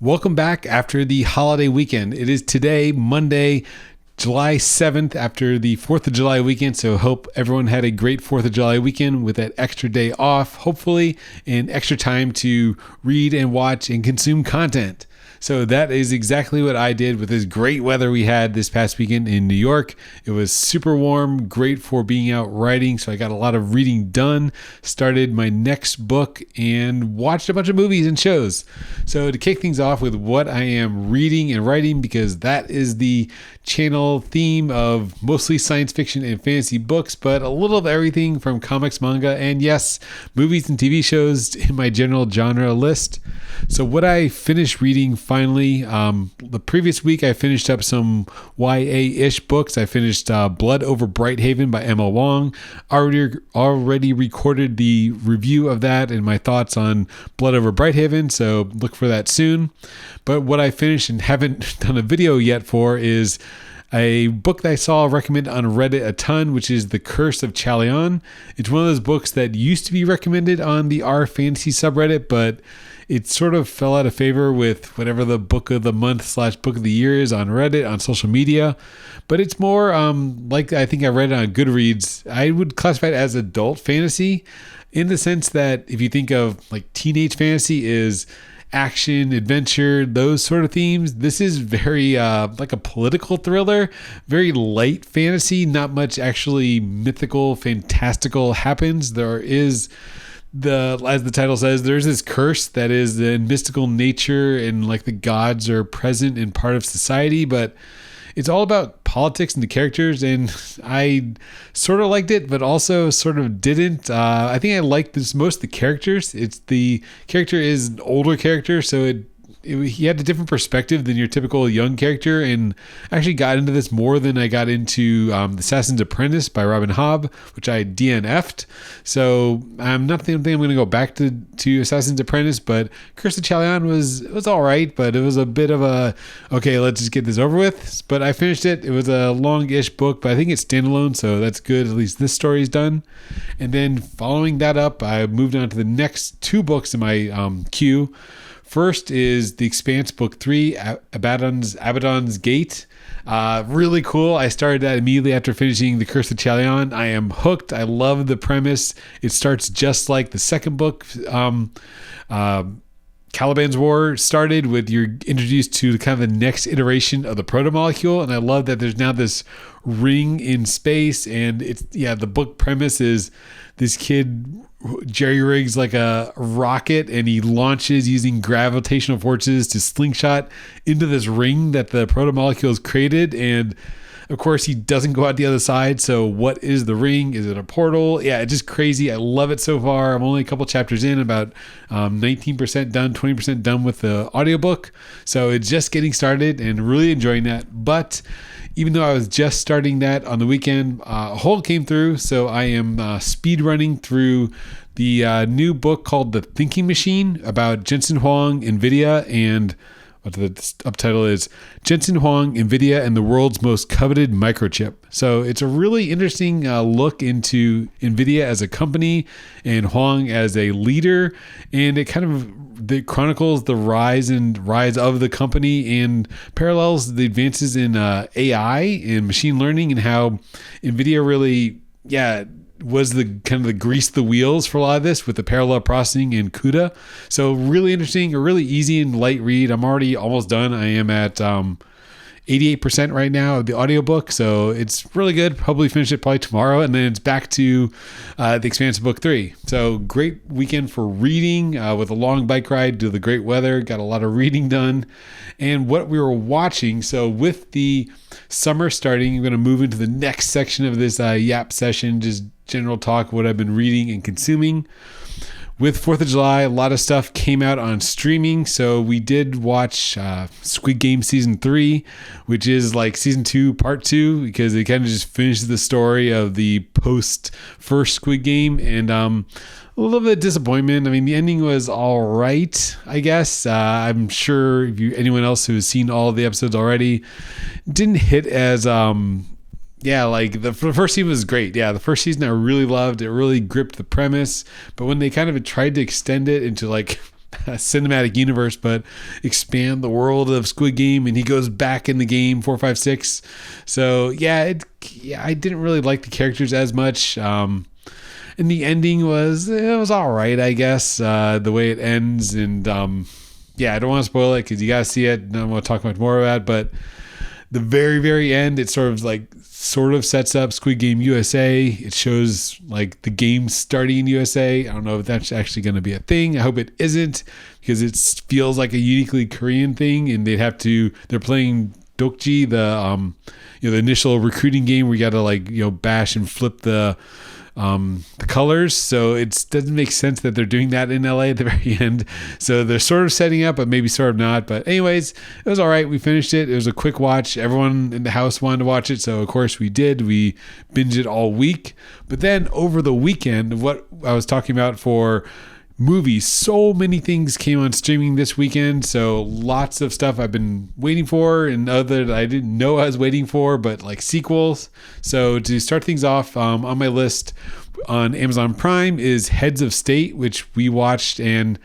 Welcome back after the holiday weekend. It is today, Monday, July 7th, after the 4th of July weekend. So hope everyone had a great 4th of July weekend with that extra day off, hopefully, and extra time to read and watch and consume content. So that is exactly what I did with this great weather we had this past weekend in New York. It was super warm, great for being out writing. So I got a lot of reading done, started my next book, and watched a bunch of movies and shows. So to kick things off with what I am reading and writing, because that is the channel theme of mostly science fiction and fantasy books, but a little of everything from comics, manga, and yes, movies and TV shows in my general genre list. So what I finished reading finally, the previous week I finished up some YA-ish books. I finished Blood Over Brighthaven by Emma Wang. Already recorded the review of that and my thoughts on Blood Over Brighthaven, so look for that soon. But what I finished and haven't done a video yet for is a book that I saw recommended on Reddit a ton, which is The Curse of Chalion. It's one of those books that used to be recommended on the R Fantasy subreddit, but it sort of fell out of favor with whatever the book of the month / book of the year is on Reddit, on social media. But it's more like I think I read it on Goodreads. I would classify it as adult fantasy in the sense that if you think of like teenage fantasy is action, adventure, those sort of themes. This is very like a political thriller, very light fantasy, not much actually mythical, fantastical happens. There is as the title says, there's this curse that is in mystical nature and like the gods are present in part of society, but it's all about politics and the characters, and I sort of liked it, but also sort of didn't. I think I liked this most of the characters. The character is an older character, so he had a different perspective than your typical young character, and actually got into this more than I got into The Assassin's Apprentice by Robin Hobb, which I DNF'd. So I'm not thinking I'm going to go back to Assassin's Apprentice, but Curse of Chalion was all right, but it was a bit of a, okay, let's just get this over with. But I finished it. It was a long-ish book, but I think it's standalone, so that's good. At least this story is done. And then following that up, I moved on to the next two books in my queue. First is the Expanse Book 3, Abaddon's Gate. Really cool. I started that immediately after finishing The Curse of Chalion. I am hooked. I love the premise. It starts just like the second book, Caliban's War started with, you're introduced to kind of the next iteration of the proto-molecule, and I love that there's now this ring in space, and the book premise is this kid jerry-rigs like a rocket, and he launches using gravitational forces to slingshot into this ring that the proto-molecule has created, and of course, he doesn't go out the other side. So what is the ring? Is it a portal? Yeah, it's just crazy. I love it so far. I'm only a couple chapters in, about 19% done, 20% done with the audiobook. So it's just getting started and really enjoying that. But even though I was just starting that on the weekend, a hold came through. So I am speed running through the new book called The Thinking Machine about Jensen, Huang, Nvisia, and what the subtitle is Jensen, Huang, Nvisia, and the World's Most Coveted Microchip. So it's a really interesting look into Nvisia as a company and Huang as a leader, and it chronicles the rise of the company and parallels the advances in AI and machine learning, and how Nvidia really was the kind of the grease the wheels for a lot of this with the parallel processing and CUDA. So really interesting, a really easy and light read. I'm already almost done. I am at 88% right now of the audiobook, so it's really good. Probably finish it probably tomorrow, and then it's back to the Expanse Book 3. So great weekend for reading with a long bike ride to the great weather. Got a lot of reading done. And what we were watching, so with the summer starting, I'm going to move into the next section of this yap session, just general talk, what I've been reading and consuming. With 4th of July, a lot of stuff came out on streaming. So we did watch Squid Game Season 3, which is like Season 2, Part 2, because it kind of just finishes the story of the post-first Squid Game. And a little bit of disappointment. I mean, the ending was all right, I guess. I'm sure anyone else who has seen all of the episodes already, didn't hit as... like the first season was great. Yeah, the first season I really loved. It really gripped the premise. But when they kind of tried to extend it into like cinematic universe, but expand the world of Squid Game, and he goes back in the game 456. So yeah, I didn't really like the characters as much. And the ending was all right, I guess. The way it ends, and yeah, I don't want to spoil it because you gotta see it. I don't want to talk much more about it, but the very, very end, it sort of sets up Squid Game USA. It shows like the game starting in USA. I don't know if that's actually going to be a thing. I hope it isn't, because it feels like a uniquely Korean thing, and they're playing Dokji, the initial recruiting game where you got to bash and flip the colors. So it doesn't make sense that they're doing that in LA at the very end. So they're sort of setting up, but maybe sort of not. But anyways, it was all right. We finished it. It was a quick watch. Everyone in the house wanted to watch it. So of course we did. We binged it all week. But then over the weekend, what I was talking about for movies, so many things came on streaming this weekend. So lots of stuff I've been waiting for, and other that I didn't know I was waiting for, but like sequels. So to start things off, on my list on Amazon Prime is Heads of State, which we watched, and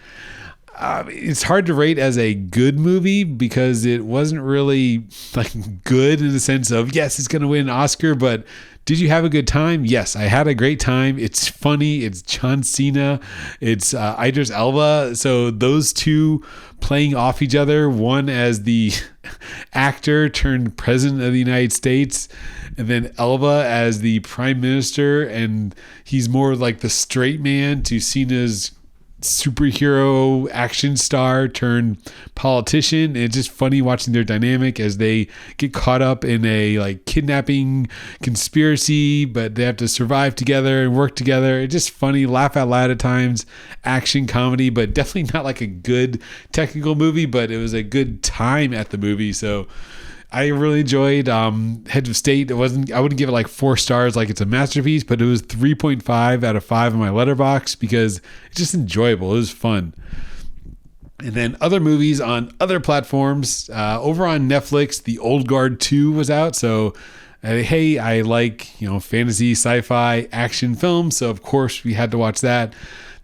it's hard to rate as a good movie because it wasn't really like good in the sense of, yes, it's going to win an Oscar, but did you have a good time? Yes, I had a great time. It's funny. It's John Cena. It's Idris Elba. So those two playing off each other, one as the actor turned president of the United States, and then Elba as the prime minister. And he's more like the straight man to Cena's superhero action star turned politician. And it's just funny watching their dynamic as they get caught up in a like kidnapping conspiracy, but they have to survive together and work together. It's just funny, laugh out loud at times, action comedy, but definitely not like a good technical movie, but it was a good time at the movie. So I really enjoyed Heads of State. I wouldn't give it like 4 stars like it's a masterpiece, but it was 3.5 out of 5 on my Letterboxd because it's just enjoyable. It was fun. And then other movies on other platforms. Over on Netflix, The Old Guard 2 was out. So hey, I like fantasy, sci-fi, action films. So of course we had to watch that.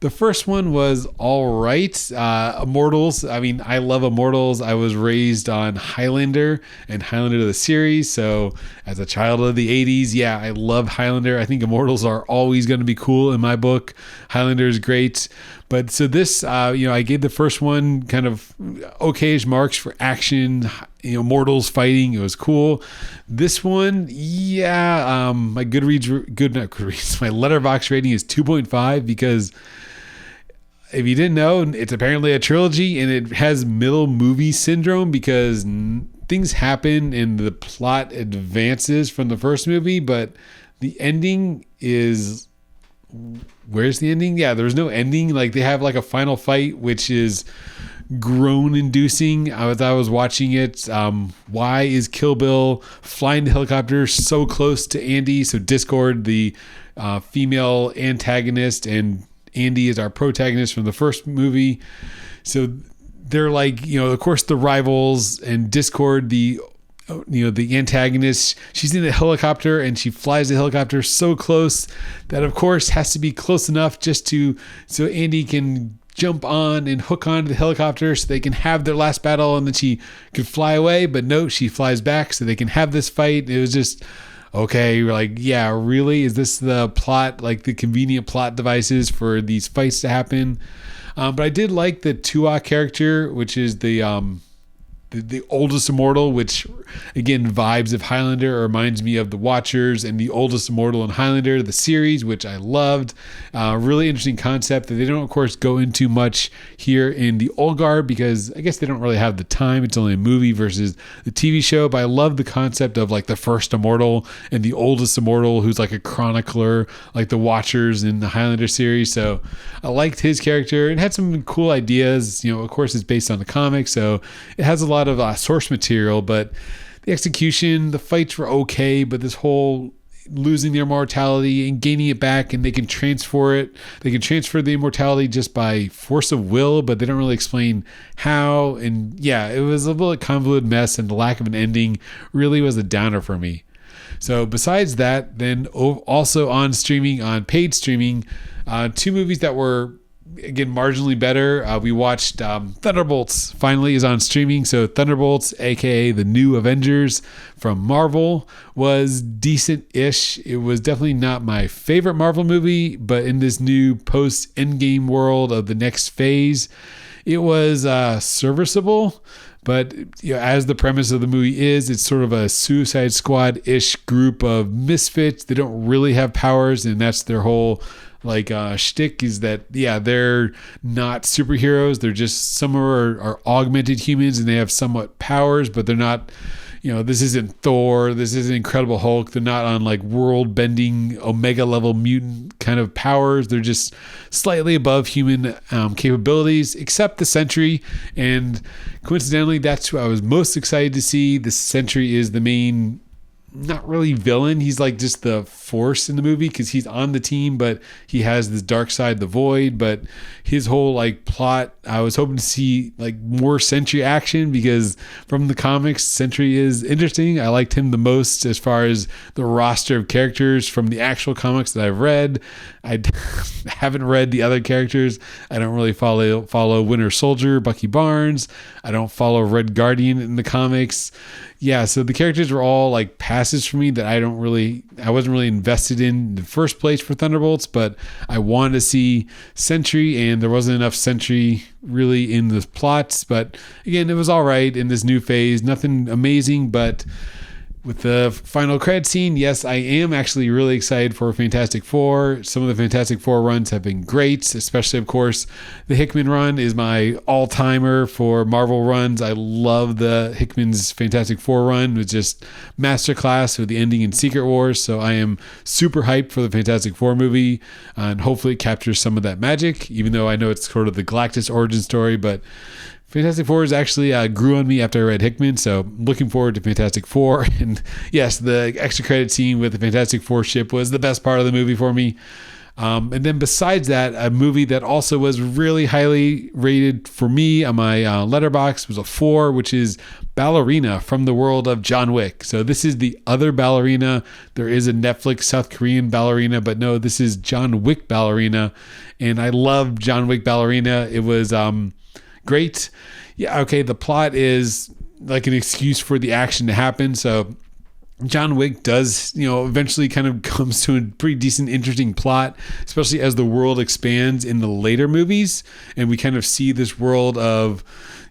The first one was all right. Immortals. I mean, I love Immortals. I was raised on Highlander and Highlander the series. So as a child of the 80s, yeah, I love Highlander. I think Immortals are always going to be cool in my book. Highlander is great. But so this, I gave the first one kind of okayish marks for action, Immortals fighting. It was cool. This one, yeah, my my Letterboxd rating is 2.5 because if you didn't know, it's apparently a trilogy, and it has middle movie syndrome because things happen and the plot advances from the first movie, but the ending is... Where's the ending? Yeah, there's no ending. Like they have like a final fight, which is groan inducing. I was watching it. Why is Kill Bill flying the helicopter so close to Andy? So Discord, the female antagonist, and Andy is our protagonist from the first movie. So they're like, of course the rivals, and Discord, the antagonist, she's in a helicopter and she flies the helicopter so close that of course has to be close enough just so Andy can jump on and hook onto the helicopter so they can have their last battle, and then she could fly away. But no, she flies back so they can have this fight. It was just... okay, we're like, yeah, really? Is this the plot, like the convenient plot devices for these fights to happen? But I did like the Tua character, which is the oldest immortal, which again vibes of Highlander, or reminds me of the Watchers and the oldest immortal in Highlander, the series, which I loved. Really interesting concept that they don't of course go into much here in the Old Guard because I guess they don't really have the time. It's only a movie versus the TV show, but I love the concept of like the first immortal and the oldest immortal who's like a chronicler, like the Watchers in the Highlander series. So I liked his character and had some cool ideas. Of course it's based on the comics, so it has a lot of source material, but the execution, the fights were okay, but this whole losing their immortality and gaining it back, and they can transfer the immortality just by force of will, but they don't really explain how. And yeah, it was a little convoluted mess, and the lack of an ending really was a downer for me. So besides that, then also on paid streaming, 2 movies that were again, marginally better. We watched Thunderbolts, finally is on streaming. So Thunderbolts, aka the new Avengers from Marvel, was decent-ish. It was definitely not my favorite Marvel movie, but in this new post-Endgame world of the next phase, it was serviceable. But as the premise of the movie is, it's sort of a Suicide Squad-ish group of misfits. They don't really have powers, and that's their whole shtick, is that they're not superheroes. They're just, some are augmented humans, and they have somewhat powers, but they're not. This isn't Thor. This isn't Incredible Hulk. They're not on world bending Omega level mutant kind of powers. They're just slightly above human capabilities, except the Sentry. And coincidentally, that's who I was most excited to see. The Sentry is the main, not really villain. He's just the force in the movie, because he's on the team, but he has this dark side, the Void. But his whole plot, I was hoping to see more Sentry action, because from the comics, Sentry is interesting. I liked him the most as far as the roster of characters from the actual comics that I've read. I haven't read the other characters. I don't really follow Winter Soldier, Bucky Barnes. I don't follow Red Guardian in the comics. Yeah, so the characters were all passes for me that I wasn't really invested in the first place for Thunderbolts, but I wanted to see Sentry, and there wasn't enough Sentry really in the plots. But again, it was all right in this new phase. Nothing amazing, but with the final credit scene, yes, I am actually really excited for Fantastic Four. Some of the Fantastic Four runs have been great, especially, of course, the Hickman run is my all-timer for Marvel runs. I love the Hickman's Fantastic Four run. It was just masterclass with the ending in Secret Wars, so I am super hyped for the Fantastic Four movie, and hopefully it captures some of that magic, even though I know it's sort of the Galactus origin story, but Fantastic Four is actually grew on me after I read Hickman, so looking forward to Fantastic Four. And yes, the extra credit scene with the Fantastic Four ship was the best part of the movie for me. And then besides that, a movie that also was really highly rated for me on my letterbox was a 4, which is Ballerina from the world of John Wick. So this is the other Ballerina. There is a Netflix South Korean Ballerina, but no, this is John Wick Ballerina. And I love John Wick Ballerina. It was great. Yeah, okay, the plot is an excuse for the action to happen. So John Wick does, eventually kind of comes to a pretty decent, interesting plot, especially as the world expands in the later movies. And we kind of see this world of,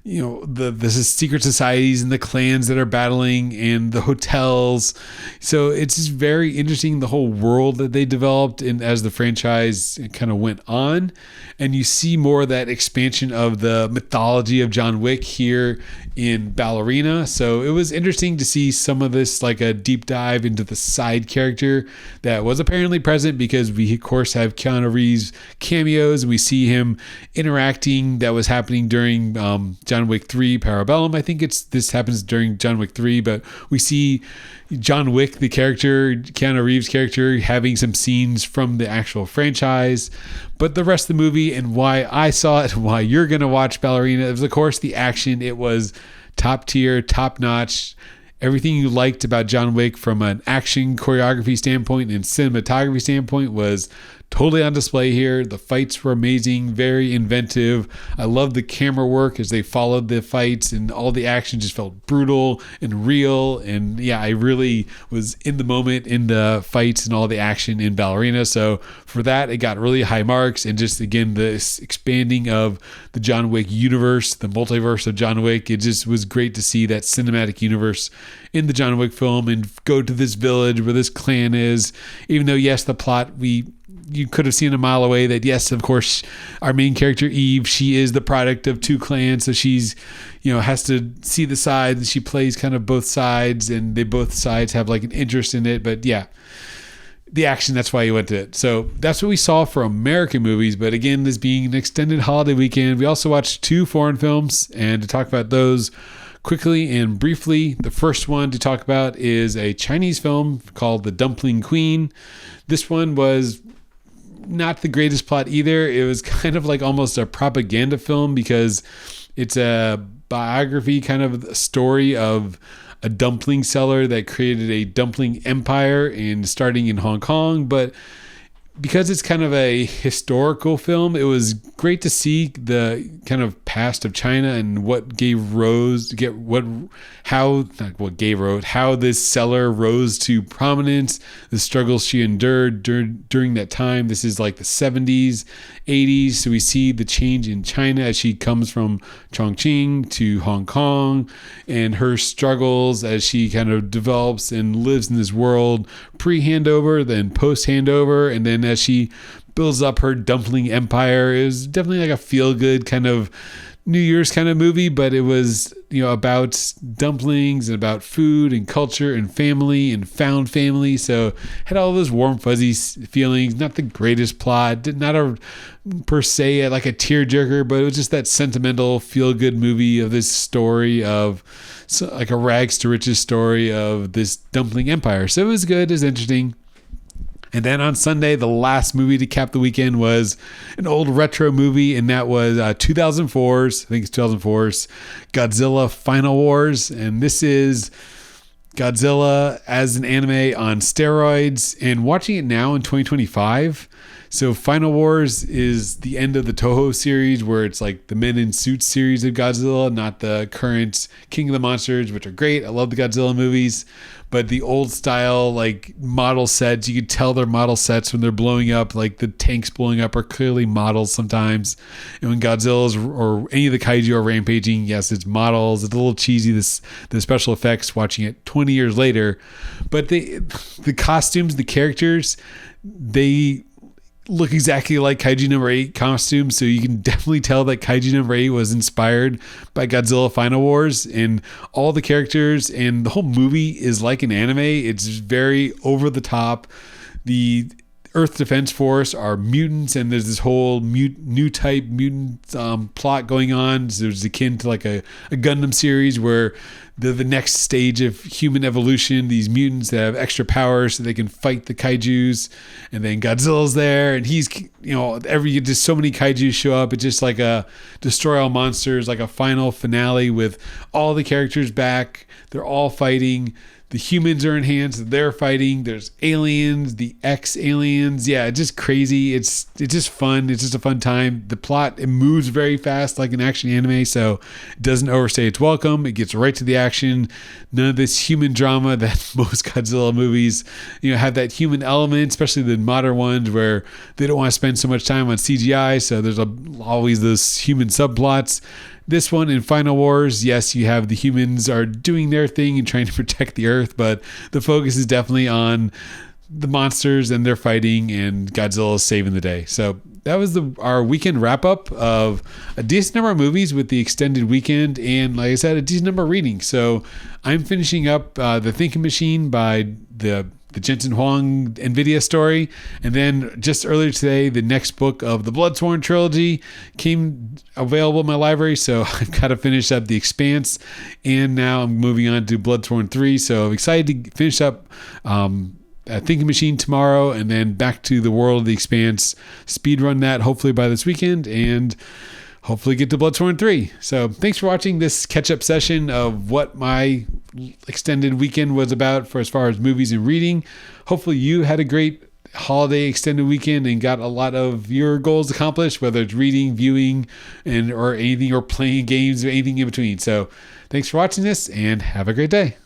the secret societies and the clans that are battling and the hotels. So it's just very interesting, the whole world that they developed and as the franchise kind of went on. And you see more of that expansion of the mythology of John Wick here in Ballerina. So it was interesting to see some of this, a deep dive into the side character that was apparently present, because we, of course, have Keanu Reeves cameos. We see him interacting. That was happening during John Wick 3 Parabellum. I think this happens during John Wick 3, but we see John Wick, the character, Keanu Reeves' character, having some scenes from the actual franchise. But the rest of the movie, and why I saw it, why you're going to watch Ballerina, is, of course, the action. It was top tier, top notch. Everything you liked about John Wick from an action choreography standpoint and cinematography standpoint was totally on display here. The fights were amazing, very inventive. I love the camera work as they followed the fights, and all the action just felt brutal and real. And yeah, I really was in the moment in the fights and all the action in Ballerina. So for that, it got really high marks. And just, again, this expanding of the John Wick universe, the multiverse of John Wick, it just was great to see that cinematic universe in the John Wick film and go to this village where this clan is. Even though, yes, the plot, you could have seen a mile away that, yes, of course, our main character, Eve, she is the product of two clans. So she's, has to see the sides. She plays kind of both sides, and both sides have an interest in it. But yeah, the action, that's why you went to it. So that's what we saw for American movies. But again, this being an extended holiday weekend, we also watched 2 foreign films. And to talk about those quickly and briefly, the first one to talk about is a Chinese film called The Dumpling Queen. This one was not the greatest plot either. It was kind of almost a propaganda film, because it's a biography, kind of a story of a dumpling seller that created a dumpling empire and starting in Hong Kong. But because it's kind of a historical film, it was great to see the kind of past of China and what gave Rose how this seller rose to prominence, the struggles she endured during that time. This is like the 70s, 80s. So we see the change in China as she comes from Chongqing to Hong Kong, and her struggles as she kind of develops and lives in this world pre-handover, then post-handover, and then as she builds up her dumpling empire. It was definitely like a feel-good kind of New Year's kind of movie, but it was, about dumplings and about food and culture and family and found family. So had all those warm, fuzzy feelings. Not the greatest plot, not per se like a tearjerker, but it was just that sentimental, feel-good movie of this story of like a rags to riches story of this dumpling empire. So it was good. It was interesting. And then on Sunday, the last movie to cap the weekend was an old retro movie, and that was 2004's, I think it's 2004's Godzilla Final Wars. And this is Godzilla as an anime on steroids, and watching it now in 2025. So Final Wars is the end of the Toho series, where it's like the Men in Suits series of Godzilla, not the current King of the Monsters, which are great. I love the Godzilla movies, but the old style like model sets, you could tell they're model sets when they're blowing up, like the tanks blowing up are clearly models sometimes. And when Godzilla's or any of the kaiju are rampaging, yes, it's models. It's a little cheesy, the special effects watching it 20 years later. But the costumes, the characters, they look exactly like Kaiju number 8 costumes, so you can definitely tell that Kaiju number 8 was inspired by Godzilla Final Wars, and all the characters and the whole movie is like an anime. It's very over the top. The Earth Defense Force are mutants, and there's this whole new type mutant plot going on. So there's akin to like a Gundam series where the next stage of human evolution, these mutants that have extra powers so they can fight the kaijus, and then Godzilla's there, and he's, just so many kaijus show up. It's just like a destroy all monsters, like a final finale with all the characters back. They're all fighting. The humans are enhanced. They're fighting. There's aliens, the X-aliens. Yeah, it's just crazy. It's just fun. It's just a fun time. The plot, it moves very fast like an action anime, so it doesn't overstay its welcome. It gets right to the action. None of this human drama that most Godzilla movies, have that human element, especially the modern ones where they don't want to spend so much time on CGI, so there's always those human subplots. This one in Final Wars, yes, you have the humans are doing their thing and trying to protect the Earth, but the focus is definitely on the monsters and they're fighting, and Godzilla is saving the day. So that was our weekend wrap up of a decent number of movies with the extended weekend, and like I said, a decent number of readings. So I'm finishing up The Thinking Machine by the Jensen Huang Nvisia story, and then just earlier today, the next book of the Bloodsworn trilogy came available in my library, so I've got to finish up the Expanse, and now I'm moving on to Bloodsworn 3, so I'm excited to finish up Thinking Machine tomorrow, and then back to the world of the Expanse, speedrun that hopefully by this weekend, and hopefully get to Bloodsworn 3. So thanks for watching this catch-up session of what my extended weekend was about for as far as movies and reading. Hopefully you had a great holiday extended weekend and got a lot of your goals accomplished, whether it's reading, viewing, or anything, or playing games or anything in between. So thanks for watching this, and have a great day.